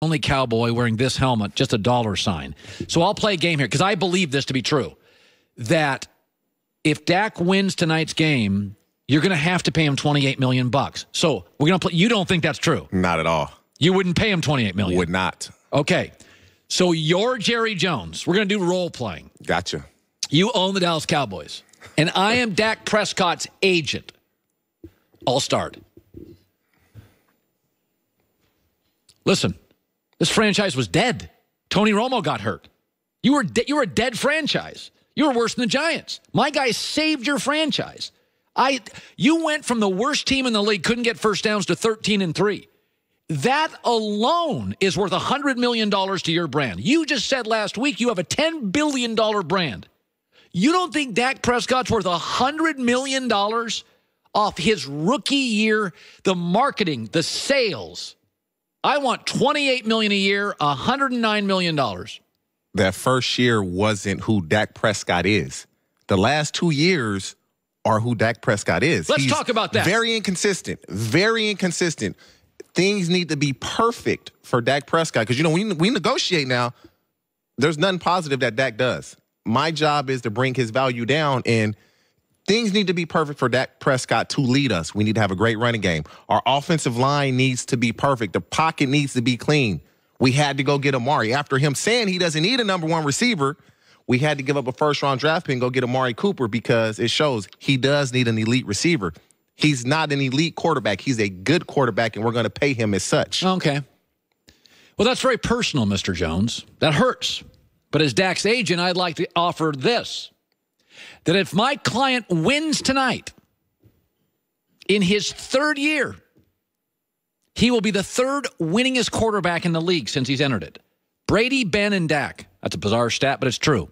only Cowboy wearing this helmet, just a dollar sign. So I'll play a game here because I believe this to be true, that if Dak wins tonight's game, you're going to have to pay him $28 million. So we're going to play. You don't think that's true? Not at all. You wouldn't pay him $28 million? Would not. Okay. So you're Jerry Jones. We're going to do role playing. Gotcha. You own the Dallas Cowboys, and I am Dak Prescott's agent. I'll start. Listen, this franchise was dead. Tony Romo got hurt. You were a dead franchise. You were worse than the Giants. My guy saved your franchise. You went from the worst team in the league, couldn't get first downs, to 13-3. That alone is worth $100 million to your brand. You just said last week you have a $10 billion brand. You don't think Dak Prescott's worth $100 million off his rookie year, the marketing, the sales? I want $28 million a year, $109 million. That first year wasn't who Dak Prescott is. The last 2 years are who Dak Prescott is. Let's talk about that. Very inconsistent. Very inconsistent. Things need to be perfect for Dak Prescott because, we negotiate now. There's nothing positive that Dak does. My job is to bring his value down, and things need to be perfect for Dak Prescott to lead us. We need to have a great running game. Our offensive line needs to be perfect. The pocket needs to be clean. We had to go get Amari. After him saying he doesn't need a number one receiver, we had to give up a first-round draft pick and go get Amari Cooper because it shows he does need an elite receiver. He's not an elite quarterback. He's a good quarterback, and we're going to pay him as such. Okay. Well, that's very personal, Mr. Jones. That hurts. But as Dak's agent, I'd like to offer this, that if my client wins tonight, in his third year, he will be the third winningest quarterback in the league since he's entered it. Brady, Ben, and Dak. That's a bizarre stat, but it's true.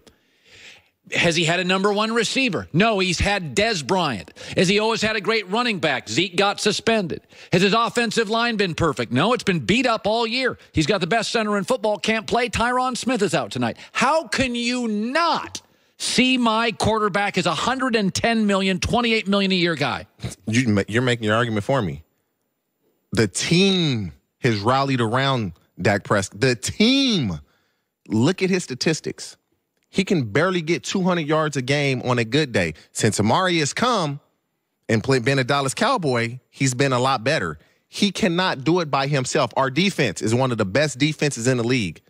Has he had a number one receiver? No, he's had Dez Bryant. Has he always had a great running back? Zeke got suspended. Has his offensive line been perfect? No, it's been beat up all year. He's got the best center in football, can't play. Tyron Smith is out tonight. How can you not see my quarterback as $110 million, $28 million a year guy? You're making your argument for me. The team has rallied around Dak Prescott. The team. Look at his statistics. He can barely get 200 yards a game on a good day. Since Amari has come and been a Dallas Cowboy, he's been a lot better. He cannot do it by himself. Our defense is one of the best defenses in the league.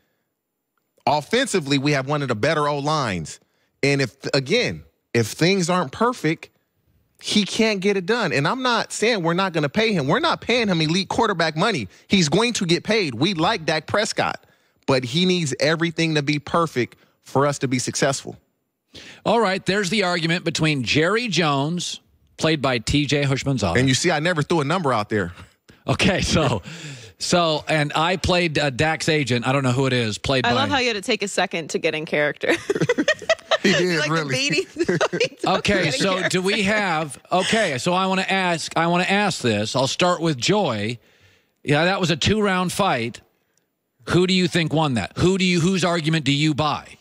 Offensively, we have one of the better O-lines. And if things aren't perfect, he can't get it done. And I'm not saying we're not going to pay him. We're not paying him elite quarterback money. He's going to get paid. We like Dak Prescott, but he needs everything to be perfect for us to be successful. All right, there's the argument between Jerry Jones, played by J Houshmandzadeh. And you see, I never threw a number out there. Okay, and I played Dak's agent. I don't know who it is. Played by. I love how you had to take a second to get in character. He did, like really. Okay, so do we have? Okay, so I want to ask this. I'll start with Joy. Yeah, that was a 2-round fight. Who do you think won that? Whose argument do you buy?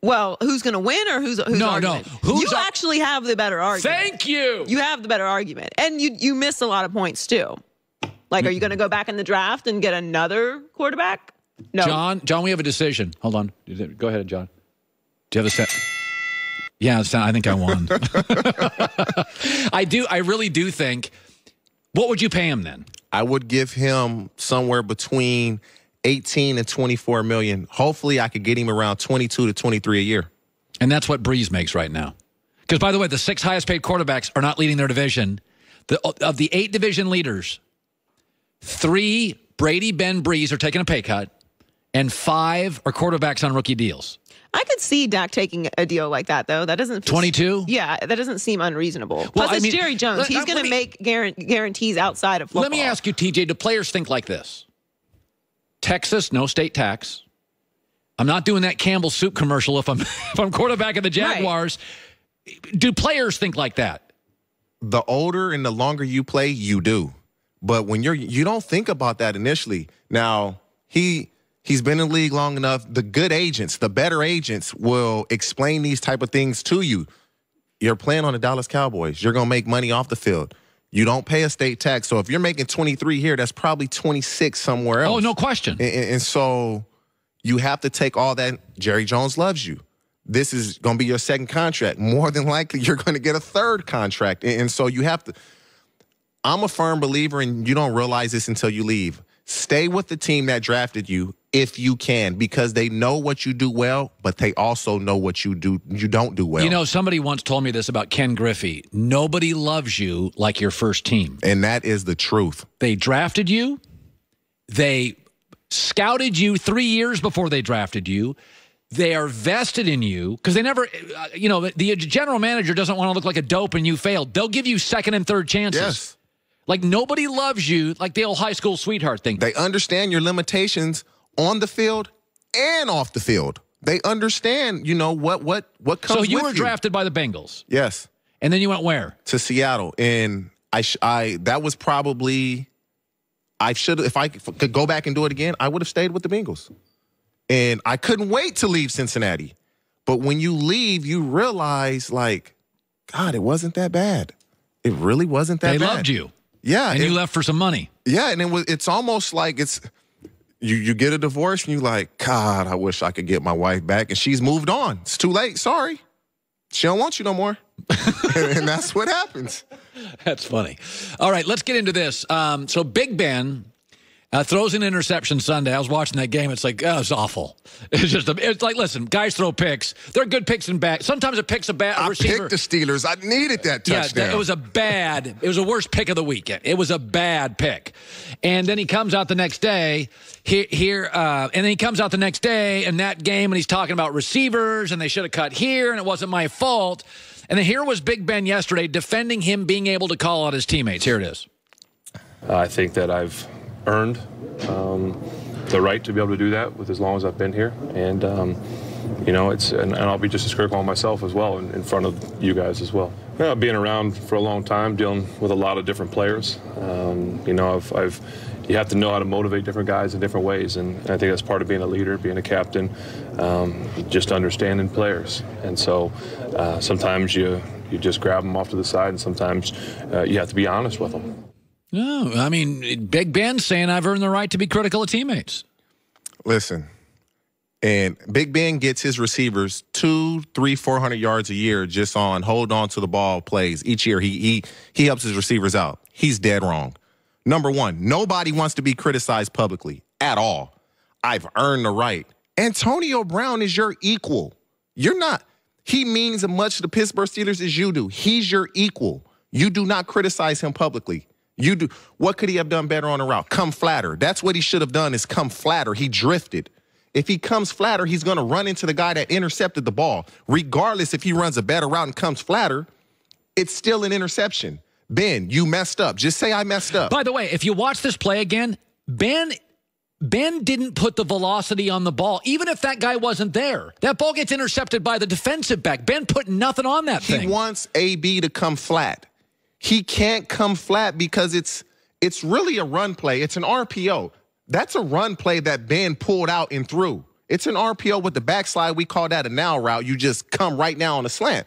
Well, who's going to win or whose argument? No. You actually have the better argument. Thank you. You have the better argument. And you miss a lot of points, too. Like, are you going to go back in the draft and get another quarterback? No. John, we have a decision. Hold on. Go ahead, John. Do you have a set? Yeah, I think I won. I really do think. What would you pay him then? I would give him somewhere between 18 and 24 million. Hopefully, I could get him around 22 to 23 a year. And that's what Brees makes right now. Because, by the way, the 6 highest paid quarterbacks are not leading their division. Of the 8 division leaders, 3, Brady, Ben, Brees, are taking a pay cut, and 5 are quarterbacks on rookie deals. I could see Dak taking a deal like that, though. That doesn't 22? Yeah, that doesn't seem unreasonable. Well, Plus, it's Jerry Jones. He's going to make guarantees outside of football. Let me ask you, TJ, do players think like this? Texas, no state tax. I'm not doing that Campbell soup commercial if I'm quarterbacking the Jaguars. Right. Do players think like that? The older and the longer you play, you do. But when you don't think about that initially. Now, He's been in the league long enough. The good agents, the better agents will explain these type of things to you. You're playing on the Dallas Cowboys. You're going to make money off the field. You don't pay a state tax. So if you're making 23 here, that's probably 26 somewhere else. Oh, no question. And so you have to take all that. Jerry Jones loves you. This is going to be your second contract. More than likely, you're going to get a third contract. And so you have to. I'm a firm believer, and you don't realize this until you leave. Stay with the team that drafted you if you can, because they know what you do well, but they also know what you don't do well. You know, somebody once told me this about Ken Griffey. Nobody loves you like your first team. And that is the truth. They drafted you. They scouted you 3 years before they drafted you. They are vested in you because they never, the general manager doesn't want to look like a dope and you failed. They'll give you second and third chances. Yes. Like nobody loves you like the old high school sweetheart thing. They understand your limitations on the field and off the field. They understand, what comes with you. So you were drafted by the Bengals. Yes. And then you went where? To Seattle. And that was probably, if I could go back and do it again, I would have stayed with the Bengals. And I couldn't wait to leave Cincinnati. But when you leave, you realize, God, it wasn't that bad. It really wasn't that bad. They loved you. Yeah. And you left for some money. Yeah, and it's almost like you get a divorce and you're like, God, I wish I could get my wife back. And she's moved on. It's too late. Sorry. She don't want you no more. and that's what happens. That's funny. All right, let's get into this. So Big Ben throws an interception Sunday. I was watching that game. It's like, it's awful. It's like, listen, guys throw picks. They're good picks and bad. Sometimes a pick's a bad receiver. I picked the Steelers. I needed that touchdown. Yeah, it was a worst pick of the weekend. It was a bad pick. And then he comes out the next day and then he comes out the next day in that game and he's talking about receivers and they should have cut here and it wasn't my fault. And then here was Big Ben yesterday defending him being able to call out his teammates. Here it is. I think that I've earned the right to be able to do that with as long as I've been here. And, and I'll be just as critical on myself as well in front of you guys as well. Being around for a long time, dealing with a lot of different players, you have to know how to motivate different guys in different ways. And I think that's part of being a leader, being a captain, just understanding players. And so sometimes you just grab them off to the side, and sometimes you have to be honest with them. No, I mean, Big Ben's saying I've earned the right to be critical of teammates. Listen, and Big Ben gets his receivers 200, 300, 400 yards a year just on hold on to the ball plays. Each year he helps his receivers out. He's dead wrong. Number one, nobody wants to be criticized publicly at all. I've earned the right. Antonio Brown is your equal. You're not. He means as much to the Pittsburgh Steelers as you do. He's your equal. You do not criticize him publicly. You do. What could he have done better on the route? Come flatter. That's what he should have done, is come flatter. He drifted. If he comes flatter, he's going to run into the guy that intercepted the ball. Regardless if he runs a better route and comes flatter, it's still an interception. Ben, you messed up. Just say I messed up. By the way, if you watch this play again, Ben didn't put the velocity on the ball, even if that guy wasn't there. That ball gets intercepted by the defensive back. Ben put nothing on that thing. He wants AB to come flat. He can't come flat because it's really a run play. It's an RPO. That's a run play that Ben pulled out and threw. It's an RPO with the backslide. We call that a now route. You just come right now on a slant.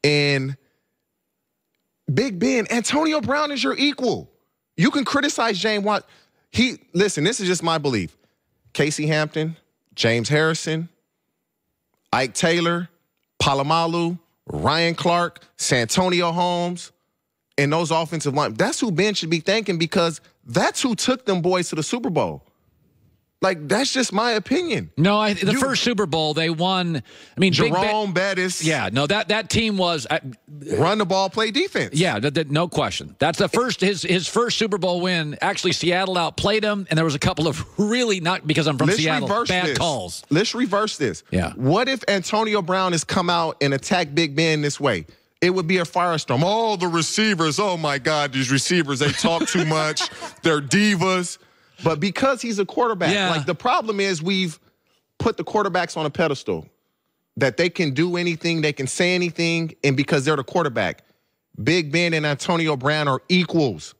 And Big Ben, Antonio Brown is your equal. You can criticize James Watt. Listen, this is just my belief. Casey Hampton, James Harrison, Ike Taylor, Palomalu, Ryan Clark, Santonio Holmes, and those offensive line. That's who Ben should be thanking, because that's who took them boys to the Super Bowl. Like, that's just my opinion. No, the first Super Bowl, they won. I mean, Jerome Bettis. Yeah, no, that team was run the ball, play defense. Yeah, no question. That's the first his first Super Bowl win. Actually, Seattle outplayed him, and there was a couple of really, not because I'm from Seattle, bad calls. Let's reverse this. Yeah. What if Antonio Brown has come out and attacked Big Ben this way? It would be a firestorm. Oh, the receivers. Oh, my God, these receivers, they talk too much. They're divas. But because he's a quarterback, like, the problem is we've put the quarterbacks on a pedestal, that they can do anything, they can say anything, and because they're the quarterback. Big Ben and Antonio Brown are equals.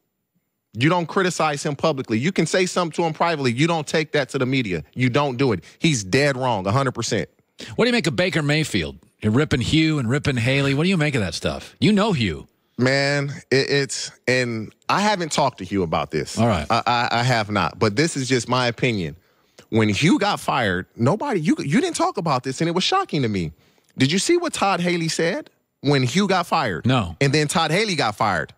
You don't criticize him publicly. You can say something to him privately. You don't take that to the media. You don't do it. He's dead wrong, 100%. What do you make of Baker Mayfield? You're ripping Hugh and ripping Haley. What do you make of that stuff? You know Hugh. Man, it's and I haven't talked to Hugh about this. All right. I have not. But this is just my opinion. When Hugh got fired, you didn't talk about this, and it was shocking to me. Did you see what Todd Haley said when Hugh got fired? No. And then Todd Haley got fired.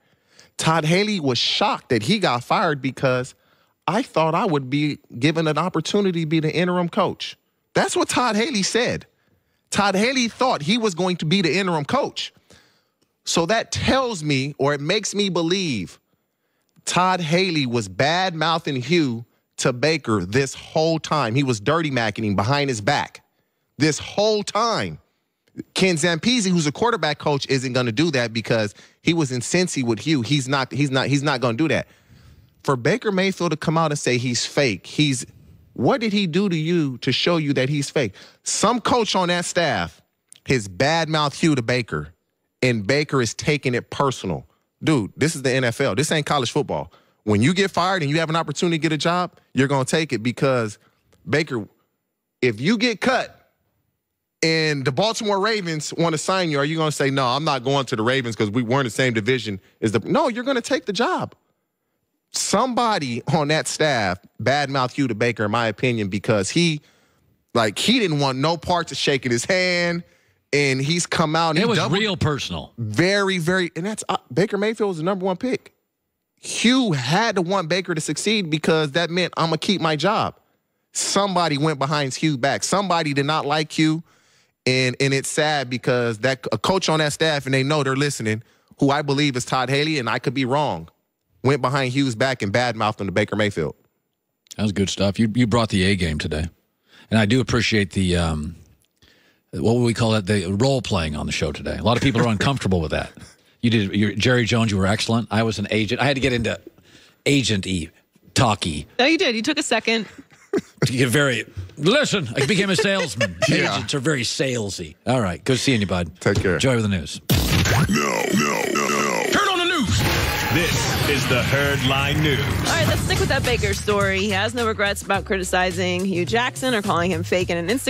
Todd Haley was shocked that he got fired because I thought I would be given an opportunity to be the interim coach. That's what Todd Haley said. Todd Haley thought he was going to be the interim coach. So that tells me, or it makes me believe, Todd Haley was bad-mouthing Hugh to Baker this whole time. He was dirty-macking him behind his back this whole time. Ken Zampese, who's a quarterback coach, isn't going to do that because he was in Cincy with Hugh. He's not going to do that. For Baker Mayfield to come out and say he's fake, what did he do to you to show you that he's fake? Some coach on that staff has bad-mouthed Hugh to Baker, and Baker is taking it personal. Dude, this is the NFL. This ain't college football. When you get fired and you have an opportunity to get a job, you're going to take it because, Baker, if you get cut and the Baltimore Ravens want to sign you, are you going to say, no, I'm not going to the Ravens because we're in the same division as the – no, you're going to take the job. Somebody on that staff badmouthed Hugh to Baker, in my opinion, because he didn't want no parts of shaking his hand, and he's come out. And it was real personal. Very, very – and that's Baker Mayfield was the number one pick. Hugh had to want Baker to succeed because that meant I'm going to keep my job. Somebody went behind Hugh's back. Somebody did not like Hugh, and it's sad because a coach on that staff, and they know they're listening, who I believe is Todd Haley, and I could be wrong, went behind Hugh's back and badmouthed him to Baker Mayfield. That was good stuff. You brought the A game today. And I do appreciate the, what would we call it, the role-playing on the show today. A lot of people are uncomfortable with that. Jerry Jones, you were excellent. I was an agent. I had to get into agent-y, talky. No, you did. You took a second. To get listen, I became a salesman. Yeah. Agents are very salesy. All right, good seeing you, bud. Take care. Enjoy with the news. No. Turn on the news. This is the Herd Line News. All right, let's stick with that Baker story. He has no regrets about criticizing Hugh Jackson or calling him fake in an Instagram